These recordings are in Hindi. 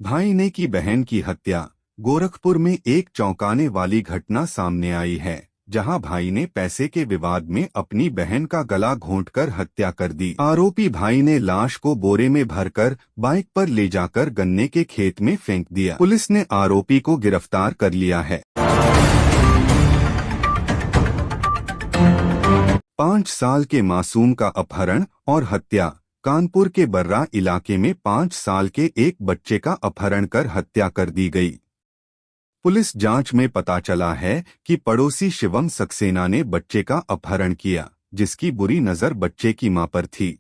भाई ने की बहन की हत्या। गोरखपुर में एक चौंकाने वाली घटना सामने आई है, जहां भाई ने पैसे के विवाद में अपनी बहन का गला घोंटकर हत्या कर दी। आरोपी भाई ने लाश को बोरे में भरकर बाइक पर ले जाकर गन्ने के खेत में फेंक दिया। पुलिस ने आरोपी को गिरफ्तार कर लिया है। 5 साल के मासूम का अपहरण और हत्या। कानपुर के बर्रा इलाके में 5 साल के एक बच्चे का अपहरण कर हत्या कर दी गई। पुलिस जांच में पता चला है कि पड़ोसी शिवम सक्सेना ने बच्चे का अपहरण किया, जिसकी बुरी नजर बच्चे की मां पर थी।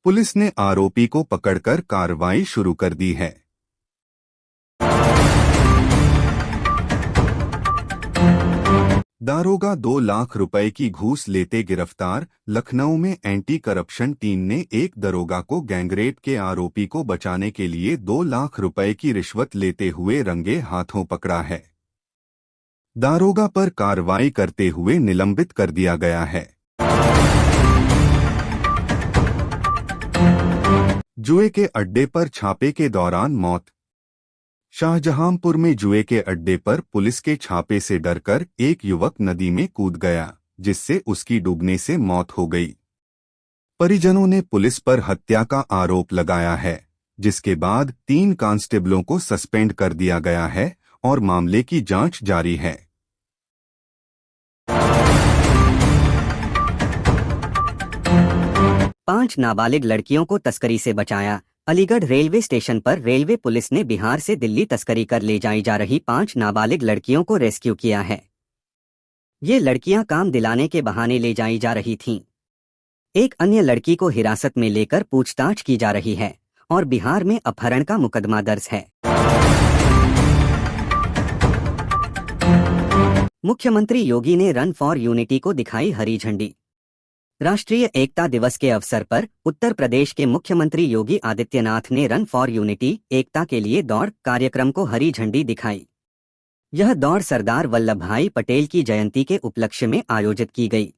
पुलिस ने आरोपी को पकड़कर कार्रवाई शुरू कर दी है। दारोगा 2 लाख रुपए की घूस लेते गिरफ्तार। लखनऊ में एंटी करप्शन टीम ने एक दरोगा को गैंगरेप के आरोपी को बचाने के लिए 2 लाख रुपए की रिश्वत लेते हुए रंगे हाथों पकड़ा है। दारोगा पर कार्रवाई करते हुए निलंबित कर दिया गया है। जुए के अड्डे पर छापे के दौरान मौत। शाहजहांपुर में जुए के अड्डे पर पुलिस के छापे से डरकर एक युवक नदी में कूद गया, जिससे उसकी डूबने से मौत हो गई। परिजनों ने पुलिस पर हत्या का आरोप लगाया है, जिसके बाद 3 कांस्टेबलों को सस्पेंड कर दिया गया है और मामले की जांच जारी है। पांच नाबालिग लड़कियों को तस्करी से बचाया। अलीगढ़ रेलवे स्टेशन पर रेलवे पुलिस ने बिहार से दिल्ली तस्करी कर ले जाई जा रही 5 नाबालिग लड़कियों को रेस्क्यू किया है। ये लड़कियां काम दिलाने के बहाने ले जाई जा रही थीं। एक अन्य लड़की को हिरासत में लेकर पूछताछ की जा रही है और बिहार में अपहरण का मुकदमा दर्ज है। मुख्यमंत्री योगी ने रन फॉर यूनिटी को दिखाई हरी झंडी। राष्ट्रीय एकता दिवस के अवसर पर उत्तर प्रदेश के मुख्यमंत्री योगी आदित्यनाथ ने रन फॉर यूनिटी एकता के लिए दौड़ कार्यक्रम को हरी झंडी दिखाई। यह दौड़ सरदार वल्लभ भाई पटेल की जयंती के उपलक्ष्य में आयोजित की गई।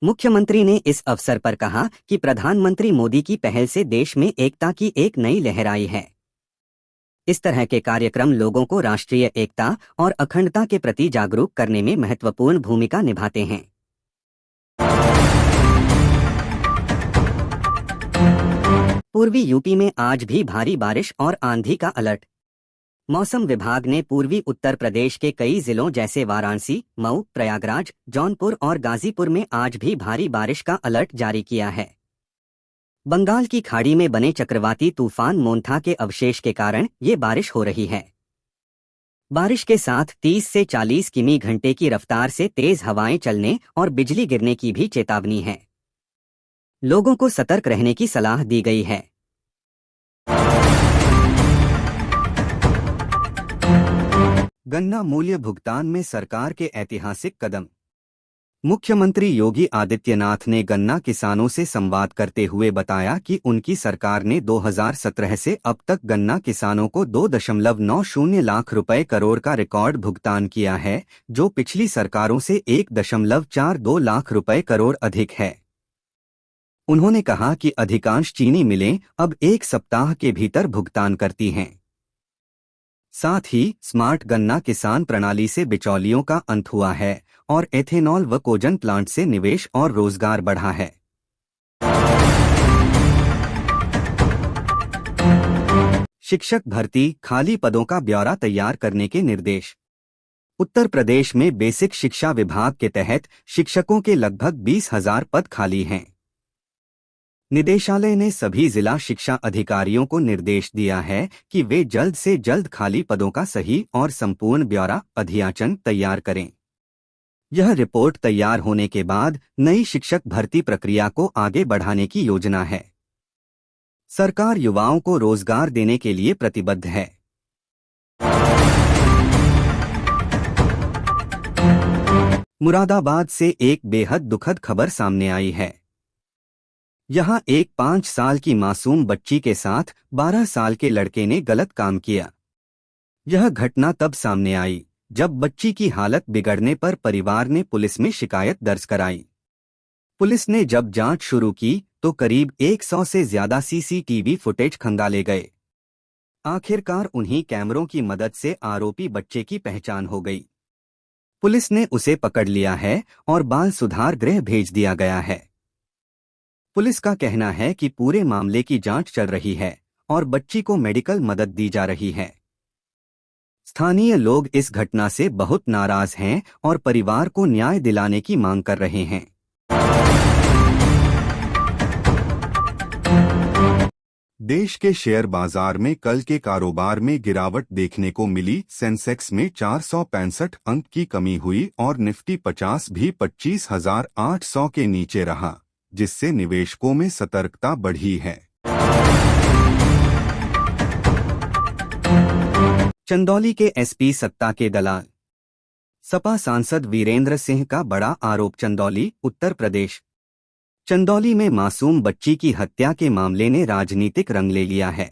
मुख्यमंत्री ने इस अवसर पर कहा कि प्रधानमंत्री मोदी की पहल से देश में एकता की एक नई लहर आई है। इस तरह के कार्यक्रम लोगों को राष्ट्रीय एकता और अखंडता के प्रति जागरूक करने में महत्वपूर्ण भूमिका निभाते हैं। पूर्वी यूपी में आज भी भारी बारिश और आंधी का अलर्ट। मौसम विभाग ने पूर्वी उत्तर प्रदेश के कई जिलों जैसे वाराणसी, मऊ, प्रयागराज, जौनपुर और गाजीपुर में आज भी भारी बारिश का अलर्ट जारी किया है। बंगाल की खाड़ी में बने चक्रवाती तूफान मोन्था के अवशेष के कारण ये बारिश हो रही है। बारिश के साथ 30 से 40 किमी घंटे की रफ्तार से तेज हवाएं चलने और बिजली गिरने की भी चेतावनी है। लोगों को सतर्क रहने की सलाह दी गई है। गन्ना मूल्य भुगतान में सरकार के ऐतिहासिक कदम। मुख्यमंत्री योगी आदित्यनाथ ने गन्ना किसानों से संवाद करते हुए बताया कि उनकी सरकार ने 2017 से अब तक गन्ना किसानों को 2.90 लाख रुपए करोड़ का रिकॉर्ड भुगतान किया है, जो पिछली सरकारों से 1.42 लाख रुपए करोड़ अधिक है। उन्होंने कहा कि अधिकांश चीनी मिलें अब 1 सप्ताह के भीतर भुगतान करती हैं। साथ ही स्मार्ट गन्ना किसान प्रणाली से बिचौलियों का अंत हुआ है और एथेनॉल व कोजन प्लांट से निवेश और रोजगार बढ़ा है। शिक्षक भर्ती खाली पदों का ब्यौरा तैयार करने के निर्देश। उत्तर प्रदेश में बेसिक शिक्षा विभाग के तहत शिक्षकों के लगभग 20,000 पद खाली हैं। निदेशालय ने सभी जिला शिक्षा अधिकारियों को निर्देश दिया है कि वे जल्द से जल्द खाली पदों का सही और संपूर्ण ब्यौरा अधियाचन तैयार करें। यह रिपोर्ट तैयार होने के बाद नई शिक्षक भर्ती प्रक्रिया को आगे बढ़ाने की योजना है। सरकार युवाओं को रोजगार देने के लिए प्रतिबद्ध है। मुरादाबाद से एक बेहद दुखद खबर सामने आई है। यहां एक 5 साल की मासूम बच्ची के साथ 12 साल के लड़के ने गलत काम किया। यह घटना तब सामने आई जब बच्ची की हालत बिगड़ने पर परिवार ने पुलिस में शिकायत दर्ज कराई। पुलिस ने जब जांच शुरू की तो करीब 100 से ज्यादा सीसीटीवी फुटेज खंगाले गए। आखिरकार उन्हीं कैमरों की मदद से आरोपी बच्चे की पहचान हो गई। पुलिस ने उसे पकड़ लिया है और बाल सुधार गृह भेज दिया गया है। पुलिस का कहना है कि पूरे मामले की जांच चल रही है और बच्ची को मेडिकल मदद दी जा रही है। स्थानीय लोग इस घटना से बहुत नाराज हैं और परिवार को न्याय दिलाने की मांग कर रहे हैं। देश के शेयर बाजार में कल के कारोबार में गिरावट देखने को मिली। सेंसेक्स में 465 अंक की कमी हुई और निफ्टी 50 भी 25,800 के नीचे रहा, जिससे निवेशकों में सतर्कता बढ़ी है। चंदौली के एसपी सत्ता के दलाल। सपा सांसद वीरेंद्र सिंह का बड़ा आरोप। चंदौली, उत्तर प्रदेश। चंदौली में मासूम बच्ची की हत्या के मामले ने राजनीतिक रंग ले लिया है।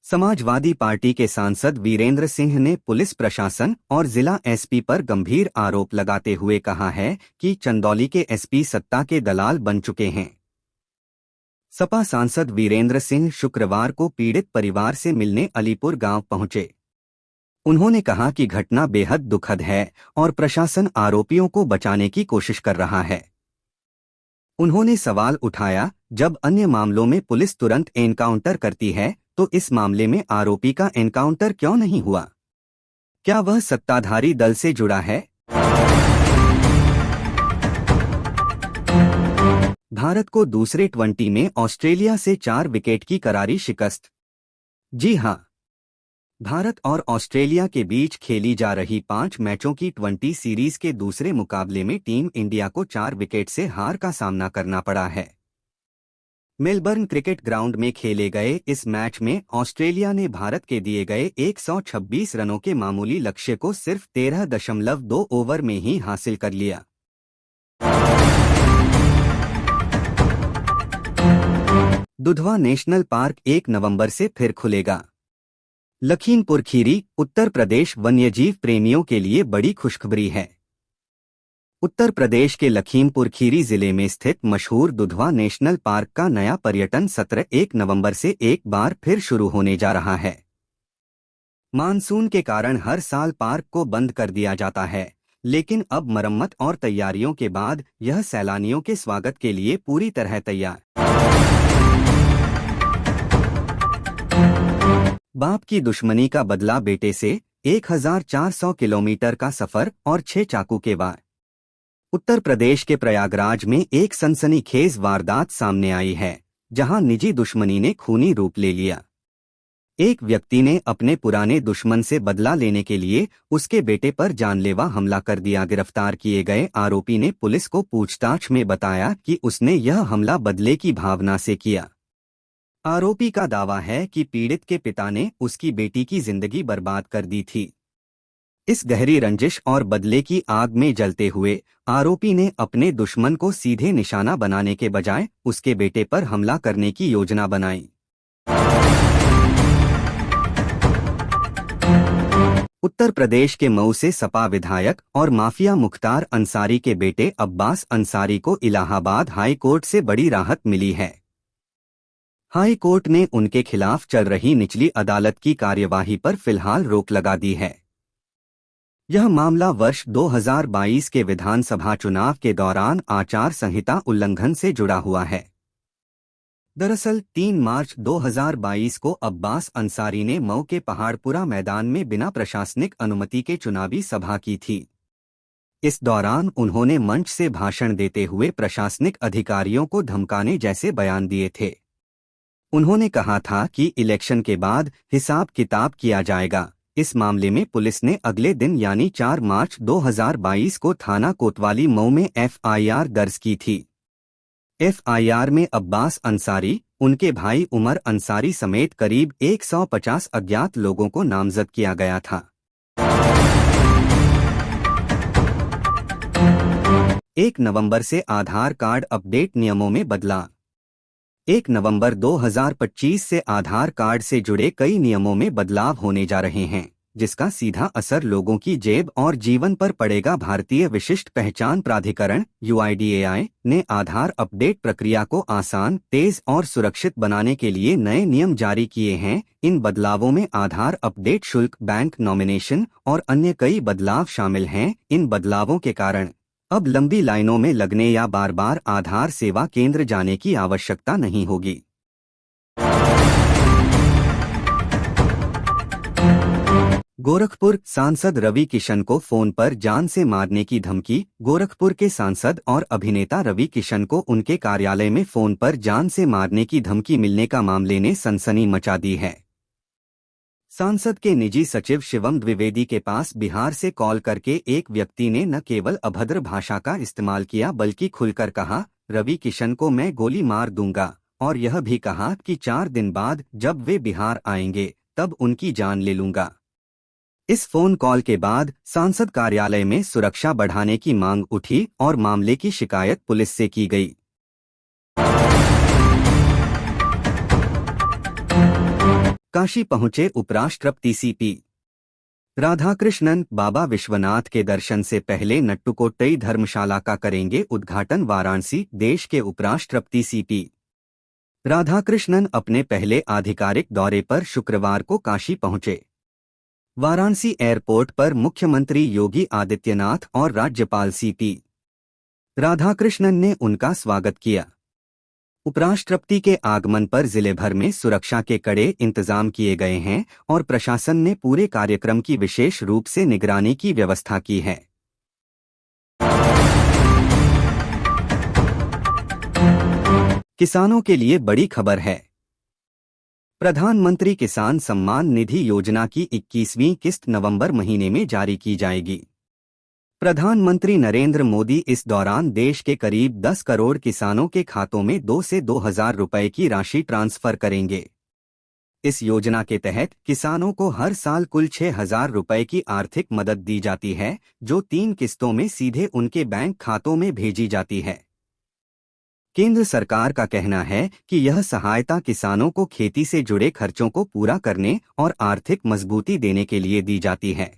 समाजवादी पार्टी के सांसद वीरेंद्र सिंह ने पुलिस प्रशासन और जिला एसपी पर गंभीर आरोप लगाते हुए कहा है कि चंदौली के एसपी सत्ता के दलाल बन चुके हैं। सपा सांसद वीरेंद्र सिंह शुक्रवार को पीड़ित परिवार से मिलने अलीपुर गांव पहुंचे। उन्होंने कहा कि घटना बेहद दुखद है और प्रशासन आरोपियों को बचाने की कोशिश कर रहा है। उन्होंने सवाल उठाया, जब अन्य मामलों में पुलिस तुरंत एनकाउंटर करती है तो इस मामले में आरोपी का एनकाउंटर क्यों नहीं हुआ? क्या वह सत्ताधारी दल से जुड़ा है? भारत को दूसरे टी20 में ऑस्ट्रेलिया से 4 विकेट की करारी शिकस्त। जी हां, भारत और ऑस्ट्रेलिया के बीच खेली जा रही 5 मैचों की टी20 सीरीज के दूसरे मुकाबले में टीम इंडिया को 4 विकेट से हार का सामना करना पड़ा है। मेलबर्न क्रिकेट ग्राउंड में खेले गए इस मैच में ऑस्ट्रेलिया ने भारत के दिए गए 126 रनों के मामूली लक्ष्य को सिर्फ 13.2 ओवर में ही हासिल कर लिया। दुधवा नेशनल पार्क 1 नवंबर से फिर खुलेगा। लखीमपुर खीरी, उत्तर प्रदेश वन्यजीव प्रेमियों के लिए बड़ी खुशखबरी है। उत्तर प्रदेश के लखीमपुर खीरी जिले में स्थित मशहूर दुधवा नेशनल पार्क का नया पर्यटन सत्र 1 नवंबर से एक बार फिर शुरू होने जा रहा है। मानसून के कारण हर साल पार्क को बंद कर दिया जाता है, लेकिन अब मरम्मत और तैयारियों के बाद यह सैलानियों के स्वागत के लिए पूरी तरह तैयार। बाप की दुश्मनी का बदला बेटे से, 1400 किलोमीटर का सफर और 6 चाकू के वार। उत्तर प्रदेश के प्रयागराज में एक सनसनीखेज वारदात सामने आई है, जहां निजी दुश्मनी ने खूनी रूप ले लिया। एक व्यक्ति ने अपने पुराने दुश्मन से बदला लेने के लिए उसके बेटे पर जानलेवा हमला कर दिया। गिरफ्तार किए गए आरोपी ने पुलिस को पूछताछ में बताया कि उसने यह हमला बदले की भावना से किया। आरोपी का दावा है कि पीड़ित के पिता ने उसकी बेटी की जिंदगी बर्बाद कर दी थी। इस गहरी रंजिश और बदले की आग में जलते हुए आरोपी ने अपने दुश्मन को सीधे निशाना बनाने के बजाय उसके बेटे पर हमला करने की योजना बनाई। उत्तर प्रदेश के मऊ से सपा विधायक और माफिया मुख्तार अंसारी के बेटे अब्बास अंसारी को इलाहाबाद हाई कोर्ट से बड़ी राहत मिली है। हाई कोर्ट ने उनके खिलाफ चल रही निचली अदालत की कार्यवाही पर फिलहाल रोक लगा दी है। यह मामला वर्ष 2022 के विधानसभा चुनाव के दौरान आचार संहिता उल्लंघन से जुड़ा हुआ है। दरअसल 3 मार्च 2022 को अब्बास अंसारी ने मऊ के पहाड़पुरा मैदान में बिना प्रशासनिक अनुमति के चुनावी सभा की थी। इस दौरान उन्होंने मंच से भाषण देते हुए प्रशासनिक अधिकारियों को धमकाने जैसे बयान दिए थे। उन्होंने कहा था कि इलेक्शन के बाद हिसाब किताब किया जाएगा। इस मामले में पुलिस ने अगले दिन यानी 4 मार्च 2022 को थाना कोतवाली मऊ में एफआईआर दर्ज की थी। एफआईआर में अब्बास अंसारी, उनके भाई उमर अंसारी समेत करीब 150 अज्ञात लोगों को नामजद किया गया था। 1 नवंबर से आधार कार्ड अपडेट नियमों में बदलाव। 1 नवंबर 2025 से आधार कार्ड से जुड़े कई नियमों में बदलाव होने जा रहे हैं, जिसका सीधा असर लोगों की जेब और जीवन पर पड़ेगा। भारतीय विशिष्ट पहचान प्राधिकरण (UIDAI) ने आधार अपडेट प्रक्रिया को आसान, तेज और सुरक्षित बनाने के लिए नए नियम जारी किए हैं। इन बदलावों में आधार अपडेट शुल्क, बैंक नॉमिनेशन और अन्य कई बदलाव शामिल हैं। इन बदलावों के कारण अब लंबी लाइनों में लगने या बार बार आधार सेवा केंद्र जाने की आवश्यकता नहीं होगी। गोरखपुर सांसद रवि किशन को फोन पर जान से मारने की धमकी। गोरखपुर के सांसद और अभिनेता रवि किशन को उनके कार्यालय में फोन पर जान से मारने की धमकी मिलने का मामले ने सनसनी मचा दी है। सांसद के निजी सचिव शिवम द्विवेदी के पास बिहार से कॉल करके एक व्यक्ति ने न केवल अभद्र भाषा का इस्तेमाल किया बल्कि खुलकर कहा, रवि किशन को मैं गोली मार दूंगा, और यह भी कहा कि 4 दिन बाद जब वे बिहार आएंगे तब उनकी जान ले लूंगा। इस फोन कॉल के बाद सांसद कार्यालय में सुरक्षा बढ़ाने की मांग उठी और मामले की शिकायत पुलिस से की गई। काशी पहुंचे उपराष्ट्रपति सीपी राधाकृष्णन। बाबा विश्वनाथ के दर्शन से पहले नट्टुकोट्टई धर्मशाला का करेंगे उद्घाटन। वाराणसी। देश के उपराष्ट्रपति सीपी राधाकृष्णन अपने पहले आधिकारिक दौरे पर शुक्रवार को काशी पहुंचे। वाराणसी एयरपोर्ट पर मुख्यमंत्री योगी आदित्यनाथ और राज्यपाल सीपी राधाकृष्णन ने उनका स्वागत किया। उपराष्ट्रपति के आगमन पर जिले भर में सुरक्षा के कड़े इंतजाम किए गए हैं और प्रशासन ने पूरे कार्यक्रम की विशेष रूप से निगरानी की व्यवस्था की है। किसानों के लिए बड़ी खबर है। प्रधानमंत्री किसान सम्मान निधि योजना की 21वीं किस्त नवंबर महीने में जारी की जाएगी। प्रधानमंत्री नरेंद्र मोदी इस दौरान देश के करीब 10 करोड़ किसानों के खातों में 2 से 2,000 रुपए की राशि ट्रांसफर करेंगे। इस योजना के तहत किसानों को हर साल कुल 6,000 रुपए की आर्थिक मदद दी जाती है, जो 3 किस्तों में सीधे उनके बैंक खातों में भेजी जाती है। केंद्र सरकार का कहना है कि यह सहायता किसानों को खेती से जुड़े खर्चों को पूरा करने और आर्थिक मजबूती देने के लिए दी जाती है।